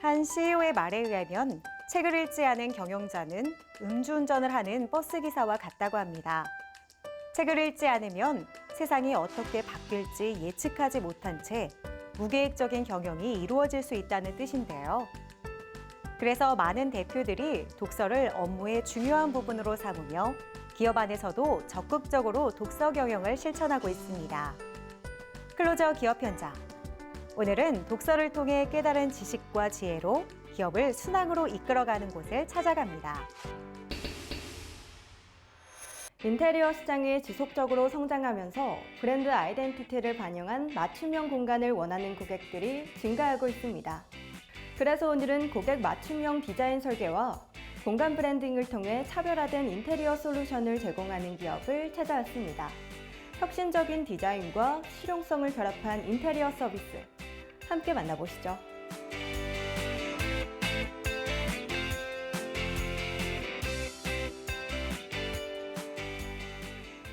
한 CEO의 말에 의하면 책을 읽지 않은 경영자는 음주운전을 하는 버스기사와 같다고 합니다. 책을 읽지 않으면 세상이 어떻게 바뀔지 예측하지 못한 채 무계획적인 경영이 이루어질 수 있다는 뜻인데요. 그래서 많은 대표들이 독서를 업무의 중요한 부분으로 삼으며 기업 안에서도 적극적으로 독서 경영을 실천하고 있습니다. 클로저 기업 현장. 오늘은 독서를 통해 깨달은 지식과 지혜로 기업을 순항으로 이끌어가는 곳을 찾아갑니다. 인테리어 시장이 지속적으로 성장하면서 브랜드 아이덴티티를 반영한 맞춤형 공간을 원하는 고객들이 증가하고 있습니다. 그래서 오늘은 고객 맞춤형 디자인 설계와 공간 브랜딩을 통해 차별화된 인테리어 솔루션을 제공하는 기업을 찾아왔습니다. 혁신적인 디자인과 실용성을 결합한 인테리어 서비스, 함께 만나보시죠.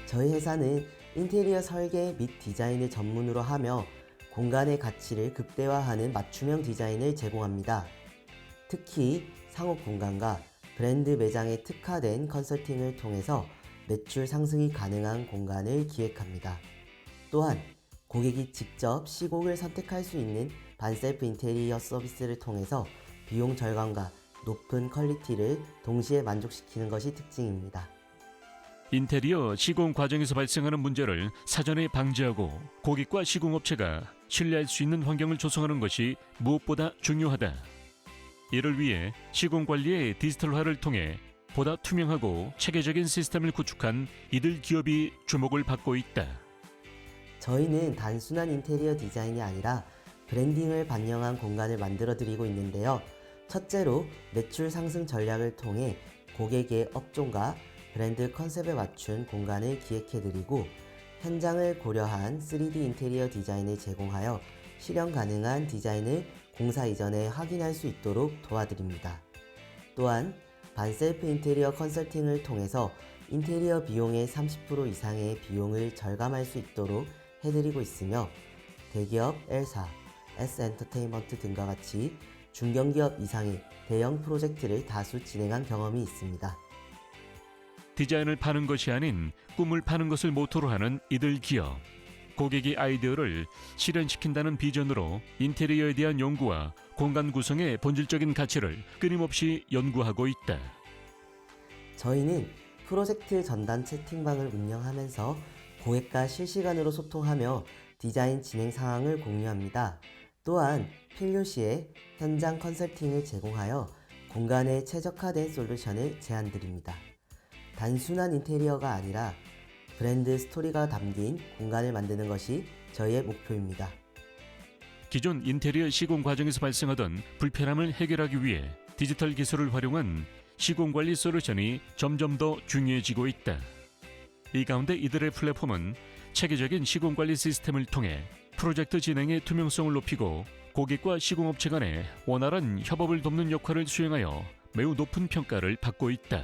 저희 회사는 인테리어 설계 및 디자인을 전문으로 하며 공간의 가치를 극대화하는 맞춤형 디자인을 제공합니다. 특히 상업 공간과 브랜드 매장에 특화된 컨설팅을 통해서 매출 상승이 가능한 공간을 기획합니다. 또한 고객이 직접 시공을 선택할 수 있는 반셀프 인테리어 서비스를 통해서 비용 절감과 높은 퀄리티를 동시에 만족시키는 것이 특징입니다. 인테리어 시공 과정에서 발생하는 문제를 사전에 방지하고 고객과 시공업체가 신뢰할 수 있는 환경을 조성하는 것이 무엇보다 중요하다. 이를 위해 시공 관리의 디지털화를 통해 보다 투명하고 체계적인 시스템을 구축한 이들 기업이 주목을 받고 있다. 저희는 단순한 인테리어 디자인이 아니라 브랜딩을 반영한 공간을 만들어드리고 있는데요. 첫째로 매출 상승 전략을 통해 고객의 업종과 브랜드 컨셉에 맞춘 공간을 기획해드리고 현장을 고려한 3D 인테리어 디자인을 제공하여 실현 가능한 디자인을 공사 이전에 확인할 수 있도록 도와드립니다. 또한 반셀프 인테리어 컨설팅을 통해서 인테리어 비용의 30% 이상의 비용을 절감할 수 있도록 해드리고 있으며 대기업 L사, S엔터테인먼트 등과 같이 중견기업 이상의 대형 프로젝트를 다수 진행한 경험이 있습니다. 디자인을 파는 것이 아닌 꿈을 파는 것을 모토로 하는 이들 기업. 고객의 아이디어를 실현시킨다는 비전으로 인테리어에 대한 연구와 공간 구성의 본질적인 가치를 끊임없이 연구하고 있다. 저희는 프로젝트 전담 채팅방을 운영하면서 고객과 실시간으로 소통하며 디자인 진행 상황을 공유합니다. 또한 필요시에 현장 컨설팅을 제공하여 공간에 최적화된 솔루션을 제안드립니다. 단순한 인테리어가 아니라 브랜드 스토리가 담긴 공간을 만드는 것이 저희의 목표입니다. 기존 인테리어 시공 과정에서 발생하던 불편함을 해결하기 위해 디지털 기술을 활용한 시공 관리 솔루션이 점점 더 중요해지고 있다. 이 가운데 이들의 플랫폼은 체계적인 시공 관리 시스템을 통해 프로젝트 진행의 투명성을 높이고 고객과 시공업체 간의 원활한 협업을 돕는 역할을 수행하여 매우 높은 평가를 받고 있다.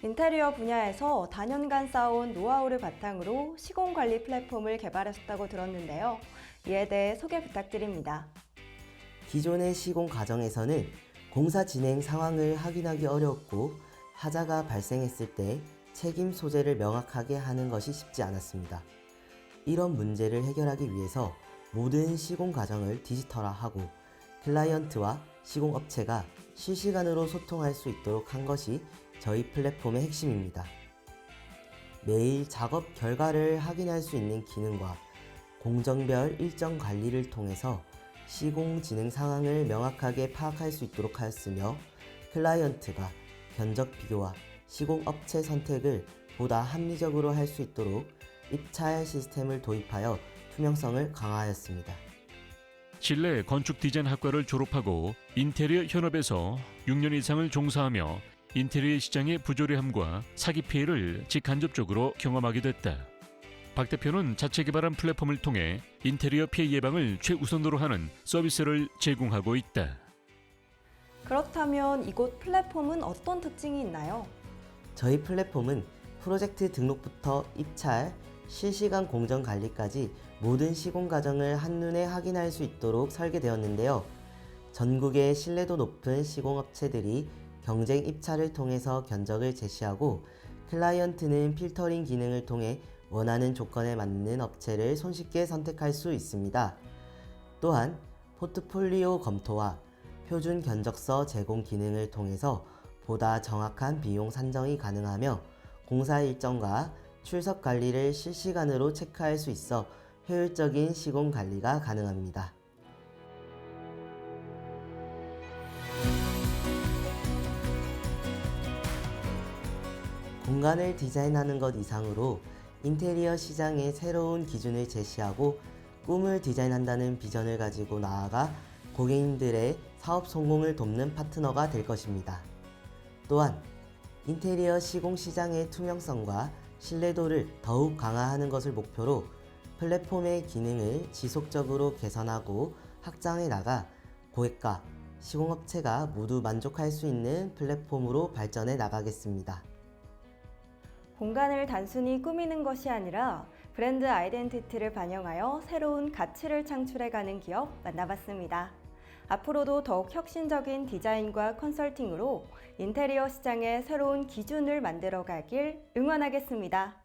인테리어 분야에서 다년간 쌓아온 노하우를 바탕으로 시공관리 플랫폼을 개발하셨다고 들었는데요. 이에 대해 소개 부탁드립니다. 기존의 시공 과정에서는 공사 진행 상황을 확인하기 어려웠고 하자가 발생했을 때 책임 소재를 명확하게 하는 것이 쉽지 않았습니다. 이런 문제를 해결하기 위해서 모든 시공 과정을 디지털화하고 클라이언트와 시공업체가 실시간으로 소통할 수 있도록 한 것이 저희 플랫폼의 핵심입니다. 매일 작업 결과를 확인할 수 있는 기능과 공정별 일정 관리를 통해서 시공 진행 상황을 명확하게 파악할 수 있도록 하였으며 클라이언트가 견적 비교와 시공업체 선택을 보다 합리적으로 할 수 있도록 입찰 시스템을 도입하여 투명성을 강화하였습니다. 실내 건축 디자인 학과를 졸업하고 인테리어 현업에서 6년 이상을 종사하며 인테리어 시장의 부조리함과 사기 피해를 직간접적으로 경험하게 됐다. 박 대표는 자체 개발한 플랫폼을 통해 인테리어 피해 예방을 최우선으로 하는 서비스를 제공하고 있다. 그렇다면 이곳 플랫폼은 어떤 특징이 있나요? 저희 플랫폼은 프로젝트 등록부터 입찰, 실시간 공정 관리까지 모든 시공 과정을 한눈에 확인할 수 있도록 설계되었는데요. 전국의 신뢰도 높은 시공업체들이 경쟁 입찰을 통해서 견적을 제시하고 클라이언트는 필터링 기능을 통해 원하는 조건에 맞는 업체를 손쉽게 선택할 수 있습니다. 또한 포트폴리오 검토와 표준 견적서 제공 기능을 통해서 보다 정확한 비용 산정이 가능하며 공사 일정과 출석 관리를 실시간으로 체크할 수 있어 효율적인 시공 관리가 가능합니다. 공간을 디자인하는 것 이상으로 인테리어 시장에 새로운 기준을 제시하고 꿈을 디자인한다는 비전을 가지고 나아가 고객님들의 사업 성공을 돕는 파트너가 될 것입니다. 또한 인테리어 시공 시장의 투명성과 신뢰도를 더욱 강화하는 것을 목표로 플랫폼의 기능을 지속적으로 개선하고 확장해 나가 고객과 시공업체가 모두 만족할 수 있는 플랫폼으로 발전해 나가겠습니다. 공간을 단순히 꾸미는 것이 아니라 브랜드 아이덴티티를 반영하여 새로운 가치를 창출해가는 기업 만나봤습니다. 앞으로도 더욱 혁신적인 디자인과 컨설팅으로 인테리어 시장의 새로운 기준을 만들어가길 응원하겠습니다.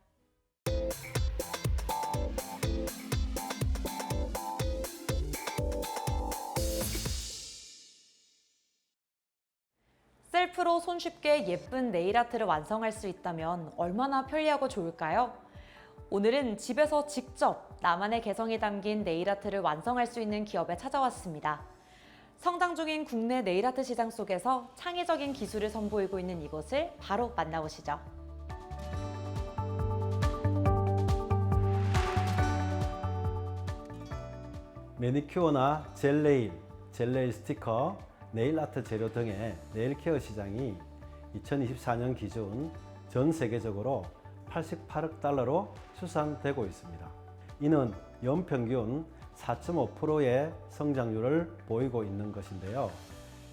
셀프로 손쉽게 예쁜 네일아트를 완성할 수 있다면 얼마나 편리하고 좋을까요? 오늘은 집에서 직접 나만의 개성이 담긴 네일아트를 완성할 수 있는 기업에 찾아왔습니다. 성장 중인 국내 네일아트 시장 속에서 창의적인 기술을 선보이고 있는 이곳을 바로 만나보시죠. 매니큐어나 젤네일 스티커, 네일 아트 재료 등의 네일 케어 시장이 2024년 기준 전 세계적으로 88억 달러로 추산되고 있습니다. 이는 연평균 4.5%의 성장률을 보이고 있는 것인데요.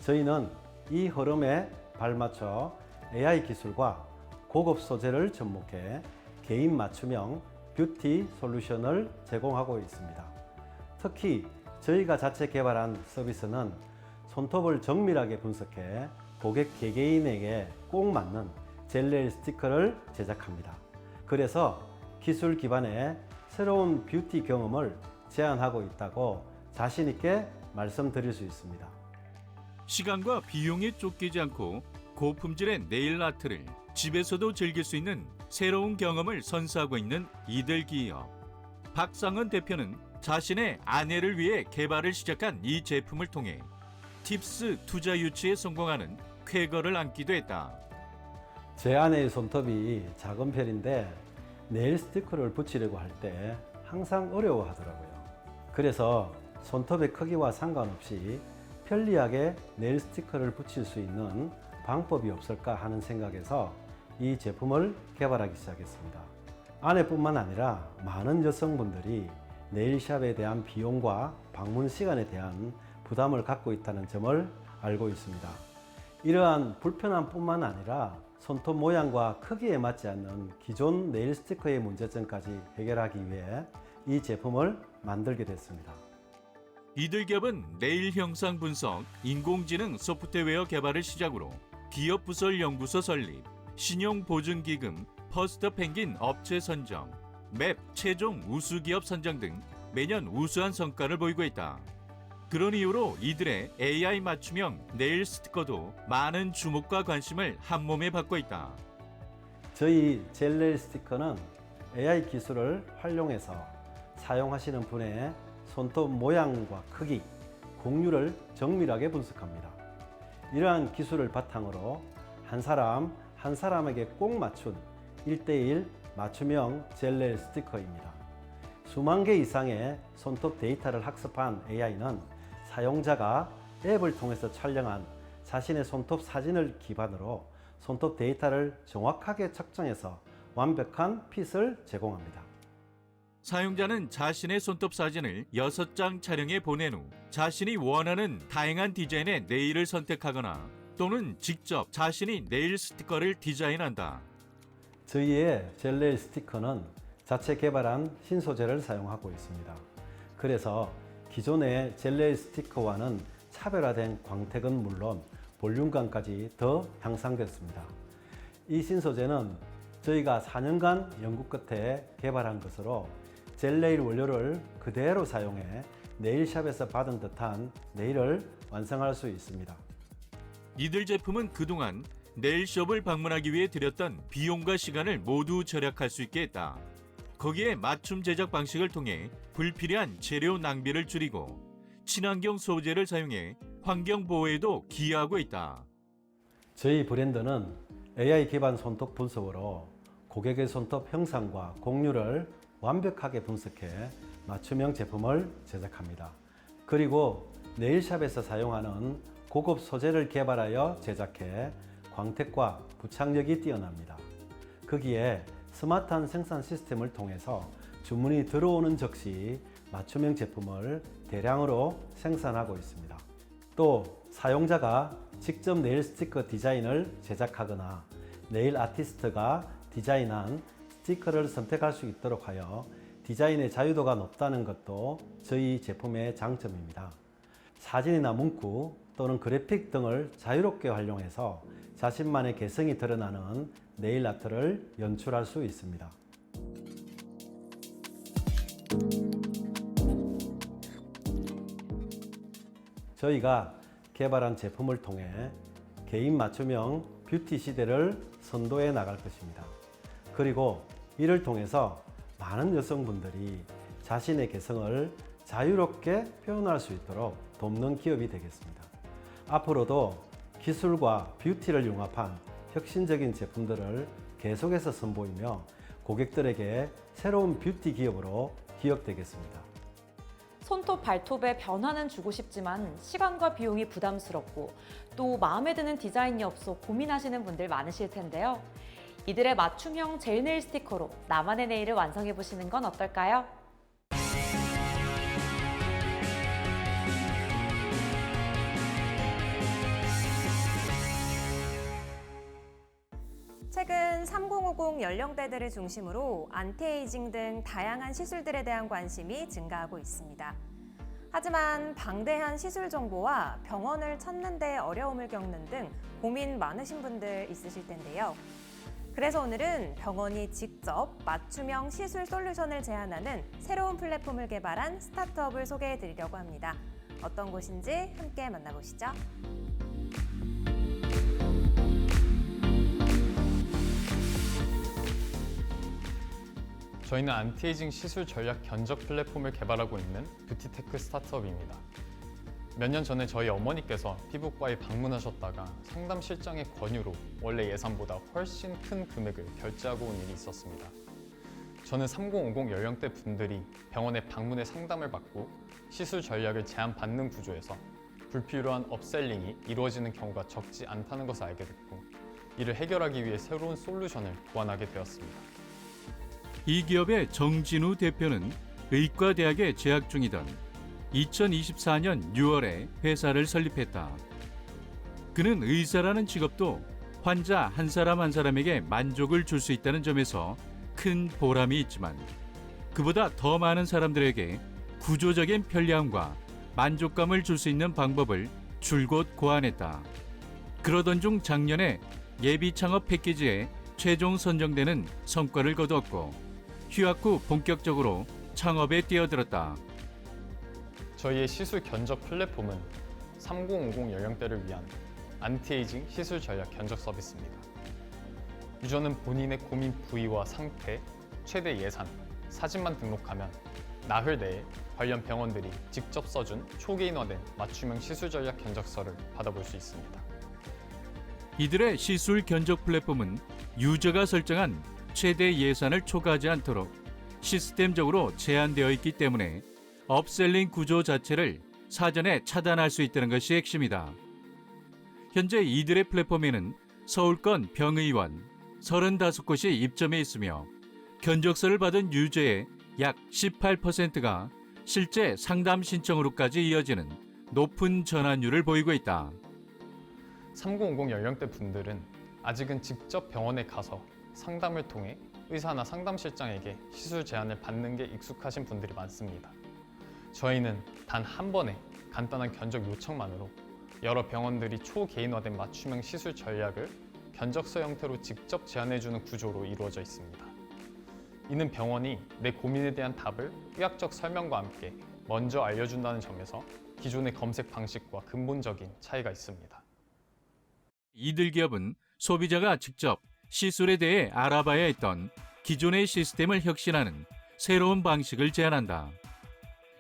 저희는 이 흐름에 발맞춰 AI 기술과 고급 소재를 접목해 개인 맞춤형 뷰티 솔루션을 제공하고 있습니다. 특히 저희가 자체 개발한 서비스는 손톱을 정밀하게 분석해 고객 개개인에게 꼭 맞는 젤네일 스티커를 제작합니다. 그래서 기술 기반의 새로운 뷰티 경험을 제안하고 있다고 자신 있게 말씀드릴 수 있습니다. 시간과 비용에 쫓기지 않고 고품질의 네일 아트를 집에서도 즐길 수 있는 새로운 경험을 선사하고 있는 이들 기업. 박상은 대표는 자신의 아내를 위해 개발을 시작한 이 제품을 통해 팁스 투자 유치에 성공하는 쾌거를 안기도 했다. 제 아내의 손톱이 작은 편인데 네일 스티커를 붙이려고 할 때 항상 어려워하더라고요. 그래서 손톱의 크기와 상관없이 편리하게 네일 스티커를 붙일 수 있는 방법이 없을까 하는 생각에서 이 제품을 개발하기 시작했습니다. 아내뿐만 아니라 많은 여성분들이 네일샵에 대한 비용과 방문 시간에 대한 부담을 갖고 있다는 점을 알고 있습니다. 이러한 불편함뿐만 아니라 손톱 모양과 크기에 맞지 않는 기존 네일 스티커의 문제점까지 해결하기 위해 이 제품을 만들게 됐습니다. 이들 기업은 네일 형상 분석, 인공지능 소프트웨어 개발을 시작으로 기업 부설 연구소 설립, 신용 보증기금, 퍼스트 펭귄 업체 선정, 맵 최종 우수 기업 선정 등 매년 우수한 성과를 보이고 있다. 그런 이유로 이들의 AI 맞춤형 네일 스티커도 많은 주목과 관심을 한몸에 받고 있다. 저희 젤네일 스티커는 AI 기술을 활용해서 사용하시는 분의 손톱 모양과 크기, 곡률을 정밀하게 분석합니다. 이러한 기술을 바탕으로 한 사람에게 꼭 맞춘 1:1 맞춤형 젤네일 스티커입니다. 수만 개 이상의 손톱 데이터를 학습한 AI는 사용자가 앱을 통해서 촬영한 자신의 손톱 사진을 기반으로 손톱 데이터를 정확하게 측정해서 완벽한 핏을 제공합니다. 사용자는 자신의 손톱 사진을 6장 촬영해 보낸 후 자신이 원하는 다양한 디자인의 네일을 선택하거나 또는 직접 자신이 네일 스티커를 디자인한다. 저희의 젤네일 스티커는 자체 개발한 신소재를 사용하고 있습니다. 그래서 기존의 젤네일 스티커와는 차별화된 광택은 물론 볼륨감까지 더 향상됐습니다. 이 신소재는 저희가 4년간 연구 끝에 개발한 것으로 젤네일 원료를 그대로 사용해 네일샵에서 받은 듯한 네일을 완성할 수 있습니다. 이들 제품은 그동안 네일숍을 방문하기 위해 들였던 비용과 시간을 모두 절약할 수 있게 했다. 거기에 맞춤 제작 방식을 통해 불필요한 재료 낭비를 줄이고 친환경 소재를 사용해 환경 보호에도 기여하고 있다. 저희 브랜드는 AI 기반 손톱 분석으로 고객의 손톱 형상과 곡률을 완벽하게 분석해 맞춤형 제품을 제작합니다. 그리고 네일샵에서 사용하는 고급 소재를 개발하여 제작해 광택과 부착력이 뛰어납니다. 거기에 스마트한 생산 시스템을 통해서 주문이 들어오는 즉시 맞춤형 제품을 대량으로 생산하고 있습니다. 또 사용자가 직접 네일 스티커 디자인을 제작하거나 네일 아티스트가 디자인한 스티커를 선택할 수 있도록 하여 디자인의 자유도가 높다는 것도 저희 제품의 장점입니다. 사진이나 문구 또는 그래픽 등을 자유롭게 활용해서 자신만의 개성이 드러나는 네일 아트를 연출할 수 있습니다. 저희가 개발한 제품을 통해 개인 맞춤형 뷰티 시대를 선도해 나갈 것입니다. 그리고 이를 통해서 많은 여성분들이 자신의 개성을 자유롭게 표현할 수 있도록 돕는 기업이 되겠습니다. 앞으로도 기술과 뷰티를 융합한 혁신적인 제품들을 계속해서 선보이며 고객들에게 새로운 뷰티 기업으로 기억되겠습니다. 손톱, 발톱에 변화는 주고 싶지만 시간과 비용이 부담스럽고 또 마음에 드는 디자인이 없어 고민하시는 분들 많으실 텐데요. 이들의 맞춤형 젤 네일 스티커로 나만의 네일을 완성해 보시는 건 어떨까요? 최근 3050 연령대들을 중심으로 안티에이징 등 다양한 시술들에 대한 관심이 증가하고 있습니다. 하지만 방대한 시술 정보와 병원을 찾는 데 어려움을 겪는 등 고민 많으신 분들 있으실 텐데요. 그래서 오늘은 병원이 직접 맞춤형 시술 솔루션을 제안하는 새로운 플랫폼을 개발한 스타트업을 소개해 드리려고 합니다. 어떤 곳인지 함께 만나보시죠. 저희는 안티에이징 시술 전략 견적 플랫폼을 개발하고 있는 뷰티테크 스타트업입니다. 몇 년 전에 저희 어머니께서 피부과에 방문하셨다가 상담 실장의 권유로 원래 예산보다 훨씬 큰 금액을 결제하고 온 일이 있었습니다. 저는 3050 연령대 분들이 병원에 방문해 상담을 받고 시술 전략을 제안받는 구조에서 불필요한 업셀링이 이루어지는 경우가 적지 않다는 것을 알게 됐고, 이를 해결하기 위해 새로운 솔루션을 고안하게 되었습니다. 이 기업의 정진우 대표는 의과대학에 재학 중이던 2024년 6월에 회사를 설립했다. 그는 의사라는 직업도 환자 한 사람 한 사람에게 만족을 줄 수 있다는 점에서 큰 보람이 있지만 그보다 더 많은 사람들에게 구조적인 편리함과 만족감을 줄 수 있는 방법을 줄곧 고안했다. 그러던 중 작년에 예비 창업 패키지에 최종 선정되는 성과를 거두었고 휴학 후 본격적으로 창업에 뛰어들었다. 저희의 시술 견적 플랫폼은 3050 연령대를 위한 안티에이징 시술 전략 견적 서비스입니다. 유저는 본인의 고민 부위와 상태, 최대 예산, 사진만 등록하면 나흘 내에 관련 병원들이 직접 써준 초개인화된 맞춤형 시술 전략 견적서를 받아볼 수 있습니다. 이들의 시술 견적 플랫폼은 유저가 설정한 최대 예산을 초과하지 않도록 시스템적으로 제한되어 있기 때문에 업셀링 구조 자체를 사전에 차단할 수 있다는 것이 핵심이다. 현재 이들의 플랫폼에는 서울권 병의원 35곳이 입점해 있으며 견적서를 받은 유저의 약 18%가 실제 상담 신청으로까지 이어지는 높은 전환율을 보이고 있다. 3050 연령대 분들은 아직은 직접 병원에 가서 상담을 통해 의사나 상담실장에게 시술 제안을 받는 게 익숙하신 분들이 많습니다. 저희는 단 한 번에 간단한 견적 요청만으로 여러 병원들이 초개인화된 맞춤형 시술 전략을 견적서 형태로 직접 제안해주는 구조로 이루어져 있습니다. 이는 병원이 내 고민에 대한 답을 의학적 설명과 함께 먼저 알려준다는 점에서 기존의 검색 방식과 근본적인 차이가 있습니다. 이들 기업은 소비자가 직접 시술에 대해 알아봐야 했던 기존의 시스템을 혁신하는 새로운 방식을 제안한다.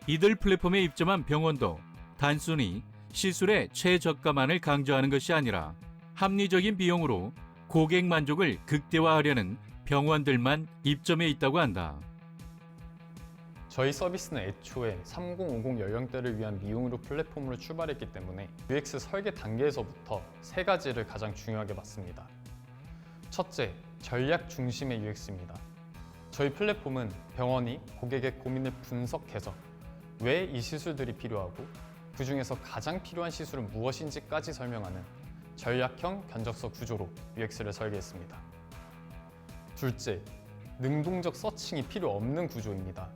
이들 플랫폼에 입점한 병원도 단순히 시술의 최저가만을 강조하는 것이 아니라 합리적인 비용으로 고객 만족을 극대화하려는 병원들만 입점해 있다고 한다. 저희 서비스는 애초에 3050 연령대를 위한 미용 의료 플랫폼으로 출발했기 때문에 UX 설계 단계에서부터 3가지를 가장 중요하게 봤습니다. 첫째, 전략 중심의 UX입니다. 저희 플랫폼은 병원이 고객의 고민을 분석해서 왜 이 시술들이 필요하고 그 중에서 가장 필요한 시술은 무엇인지까지 설명하는 전략형 견적서 구조로 UX를 설계했습니다. 둘째, 능동적 서칭이 필요 없는 구조입니다.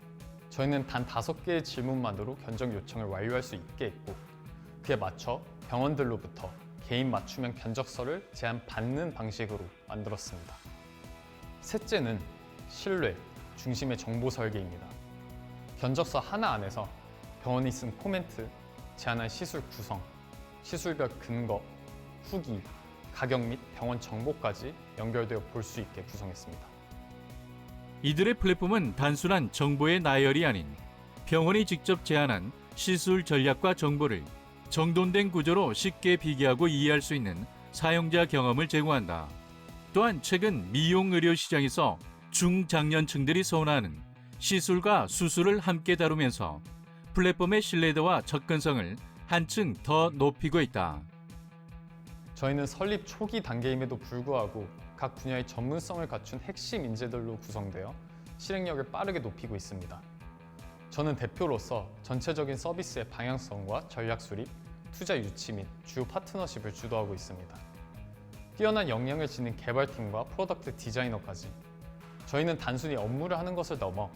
저희는 단 5개의 질문만으로 견적 요청을 완료할 수 있게 했고 그에 맞춰 병원들로부터 개인 맞춤형 견적서를 제안받는 방식으로 만들었습니다. 셋째는 신뢰 중심의 정보 설계입니다. 견적서 하나 안에서 병원이 쓴 코멘트, 제안한 시술 구성, 시술별 근거, 후기, 가격 및 병원 정보까지 연결되어 볼 수 있게 구성했습니다. 이들의 플랫폼은 단순한 정보의 나열이 아닌 병원이 직접 제안한 시술 전략과 정보를 정돈된 구조로 쉽게 비교하고 이해할 수 있는 사용자 경험을 제공한다. 또한 최근 미용 의료 시장에서 중장년층들이 선호하는 시술과 수술을 함께 다루면서 플랫폼의 신뢰도와 접근성을 한층 더 높이고 있다. 저희는 설립 초기 단계임에도 불구하고 각 분야의 전문성을 갖춘 핵심 인재들로 구성되어 실행력을 빠르게 높이고 있습니다. 저는 대표로서 전체적인 서비스의 방향성과 전략 수립, 투자 유치 및 주요 파트너십을 주도하고 있습니다. 뛰어난 역량을 지닌 개발팀과 프로덕트 디자이너까지 저희는 단순히 업무를 하는 것을 넘어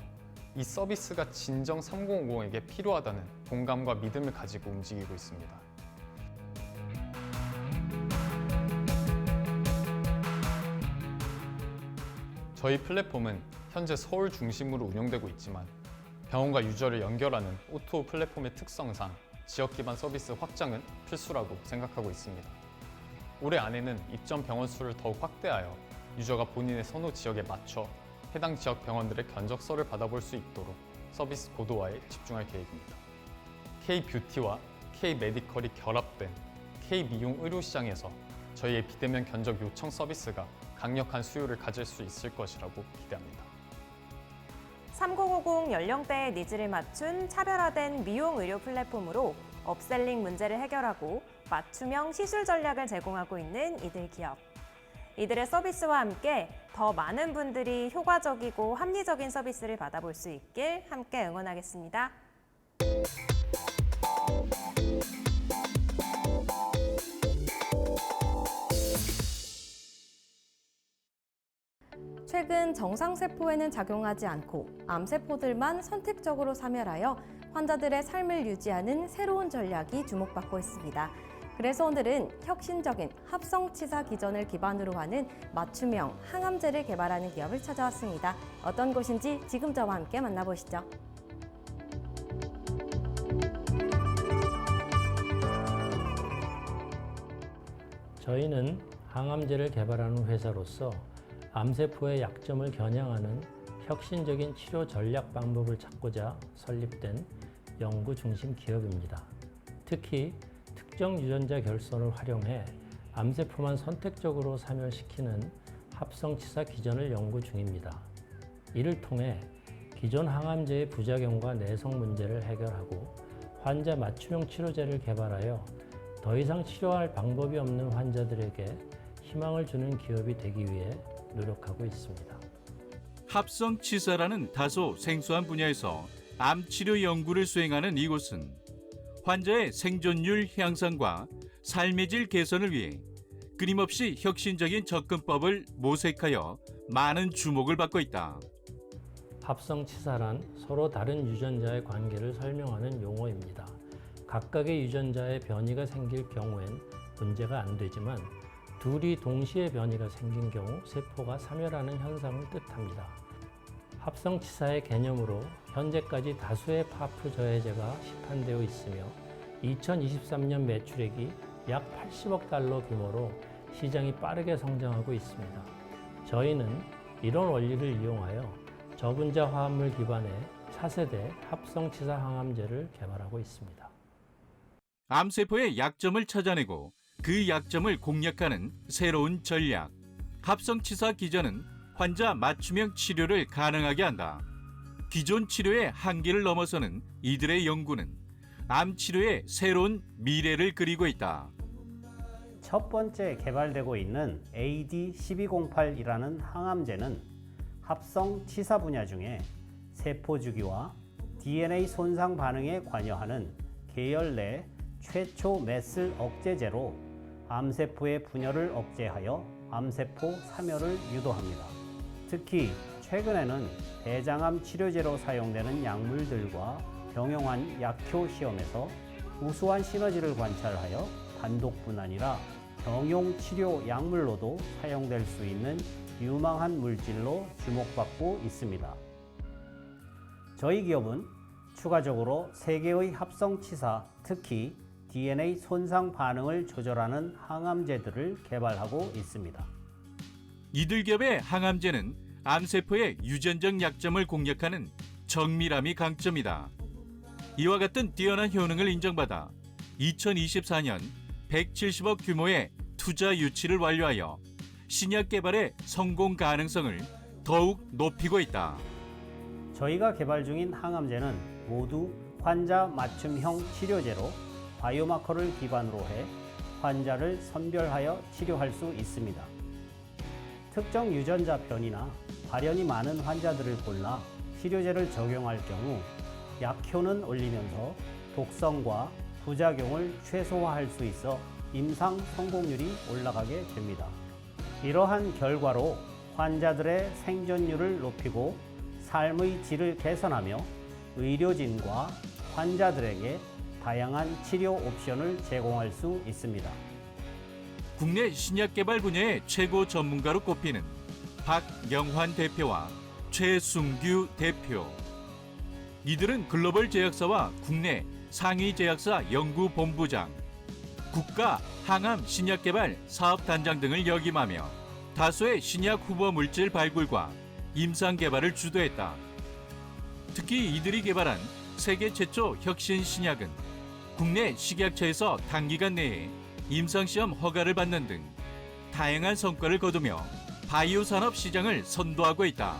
이 서비스가 진정 3050에게 필요하다는 공감과 믿음을 가지고 움직이고 있습니다. 저희 플랫폼은 현재 서울 중심으로 운영되고 있지만 병원과 유저를 연결하는 O2O 플랫폼의 특성상 지역 기반 서비스 확장은 필수라고 생각하고 있습니다. 올해 안에는 입점 병원 수를 더욱 확대하여 유저가 본인의 선호 지역에 맞춰 해당 지역 병원들의 견적서를 받아볼 수 있도록 서비스 고도화에 집중할 계획입니다. K-뷰티와 K-메디컬이 결합된 K-미용 의료 시장에서 저희의 비대면 견적 요청 서비스가 강력한 수요를 가질 수 있을 것이라고 기대합니다. 3050 연령대의 니즈를 맞춘 차별화된 미용 의료 플랫폼으로 업셀링 문제를 해결하고 맞춤형 시술 전략을 제공하고 있는 이들 기업. 이들의 서비스와 함께 더 많은 분들이 효과적이고 합리적인 서비스를 받아볼 수 있길 함께 응원하겠습니다. 최근 정상세포에는 작용하지 않고 암세포들만 선택적으로 사멸하여 환자들의 삶을 유지하는 새로운 전략이 주목받고 있습니다. 그래서 오늘은 혁신적인 합성치사 기전을 기반으로 하는 맞춤형 항암제를 개발하는 기업을 찾아왔습니다. 어떤 곳인지 지금 저와 함께 만나보시죠. 저희는 항암제를 개발하는 회사로서 암세포의 약점을 겨냥하는 혁신적인 치료 전략 방법을 찾고자 설립된 연구 중심 기업입니다. 특히 특정 유전자 결손을 활용해 암세포만 선택적으로 사멸시키는 합성치사 기전을 연구 중입니다. 이를 통해 기존 항암제의 부작용과 내성 문제를 해결하고 환자 맞춤형 치료제를 개발하여 더 이상 치료할 방법이 없는 환자들에게 희망을 주는 기업이 되기 위해 노력하고 있습니다. 합성치사라는 다소 생소한 분야에서 암치료 연구를 수행하는 이곳은 환자의 생존율 향상과 삶의 질 개선을 위해 끊임없이 혁신적인 접근법을 모색하여 많은 주목을 받고 있다. 합성치사란 서로 다른 유전자의 관계를 설명하는 용어입니다. 각각의 유전자에 변이가 생길 경우엔 문제가 안 되지만 둘이 동시에 변이가 생긴 경우 세포가 사멸하는 현상을 뜻합니다. 합성치사의 개념으로 현재까지 다수의 파프 저해제가 시판되어 있으며 2023년 매출액이 약 80억 달러 규모로 시장이 빠르게 성장하고 있습니다. 저희는 이런 원리를 이용하여 저분자 화합물 기반의 차세대 합성치사 항암제를 개발하고 있습니다. 암세포의 약점을 찾아내고 그 약점을 공략하는 새로운 전략. 합성치사 기전은 환자 맞춤형 치료를 가능하게 한다. 기존 치료의 한계를 넘어서는 이들의 연구는 암 치료의 새로운 미래를 그리고 있다. 첫 번째 개발되고 있는 AD1208이라는 항암제는 합성 치사 분야 중에 세포 주기와 DNA 손상 반응에 관여하는 계열 내 최초 매슬 억제제로 암세포의 분열을 억제하여 암세포 사멸을 유도합니다. 특히 최근에는 대장암 치료제로 사용되는 약물들과 병용한 약효 시험에서 우수한 시너지를 관찰하여 단독뿐 아니라 병용 치료 약물로도 사용될 수 있는 유망한 물질로 주목받고 있습니다. 저희 기업은 추가적으로 3개의 합성치사, 특히 DNA 손상 반응을 조절하는 항암제들을 개발하고 있습니다. 이들 기업의 항암제는 암세포의 유전적 약점을 공략하는 정밀함이 강점이다. 이와 같은 뛰어난 효능을 인정받아 2024년 170억 규모의 투자 유치를 완료하여 신약 개발의 성공 가능성을 더욱 높이고 있다. 저희가 개발 중인 항암제는 모두 환자 맞춤형 치료제로 바이오마커를 기반으로 해 환자를 선별하여 치료할 수 있습니다. 특정 유전자 변이나 발현이 많은 환자들을 골라 치료제를 적용할 경우 약효는 올리면서 독성과 부작용을 최소화할 수 있어 임상 성공률이 올라가게 됩니다. 이러한 결과로 환자들의 생존율을 높이고 삶의 질을 개선하며 의료진과 환자들에게 다양한 치료 옵션을 제공할 수 있습니다. 국내 신약 개발 분야의 최고 전문가로 꼽히는 박영환 대표와 최순규 대표. 이들은 글로벌 제약사와 국내 상위 제약사 연구본부장, 국가 항암 신약 개발 사업단장 등을 역임하며 다수의 신약 후보 물질 발굴과 임상 개발을 주도했다. 특히 이들이 개발한 세계 최초 혁신 신약은 국내 식약처에서 단기간 내에 임상시험 허가를 받는 등 다양한 성과를 거두며 바이오 산업 시장을 선도하고 있다.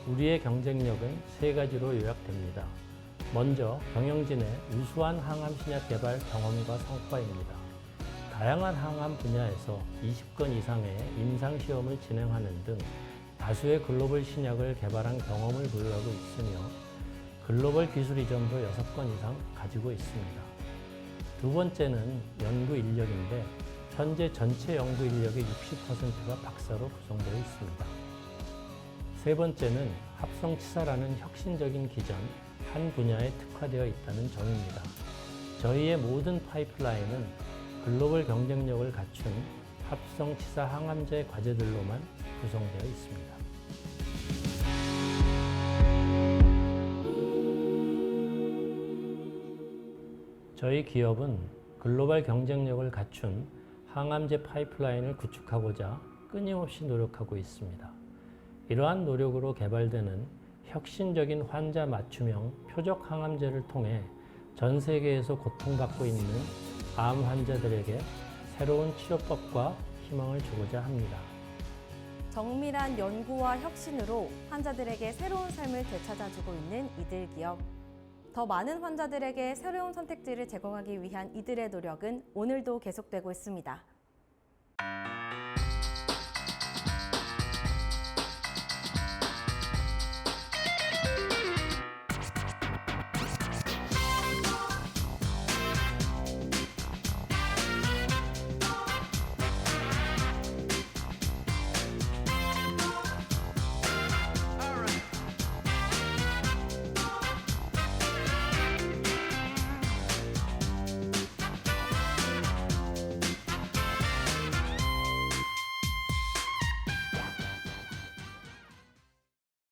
우리의 경쟁력은 3가지로 요약됩니다. 먼저 경영진의 우수한 항암 신약 개발 경험과 성과입니다. 다양한 항암 분야에서 20건 이상의 임상시험을 진행하는 등 다수의 글로벌 신약을 개발한 경험을 보유하고 있으며 글로벌 기술 이전도 6건 이상 가지고 있습니다. 두 번째는 연구 인력인데 현재 전체 연구 인력의 60%가 박사로 구성되어 있습니다. 세 번째는 합성치사라는 혁신적인 기전, 한 분야에 특화되어 있다는 점입니다. 저희의 모든 파이프라인은 글로벌 경쟁력을 갖춘 합성치사 항암제 과제들로만 구성되어 있습니다. 저희 기업은 글로벌 경쟁력을 갖춘 항암제 파이프라인을 구축하고자 끊임없이 노력하고 있습니다. 이러한 노력으로 개발되는 혁신적인 환자 맞춤형 표적 항암제를 통해 전 세계에서 고통받고 있는 암 환자들에게 새로운 치료법과 희망을 주고자 합니다. 정밀한 연구와 혁신으로 환자들에게 새로운 삶을 되찾아주고 있는 이들 기업. 더 많은 환자들에게 새로운 선택지를 제공하기 위한 이들의 노력은 오늘도 계속되고 있습니다.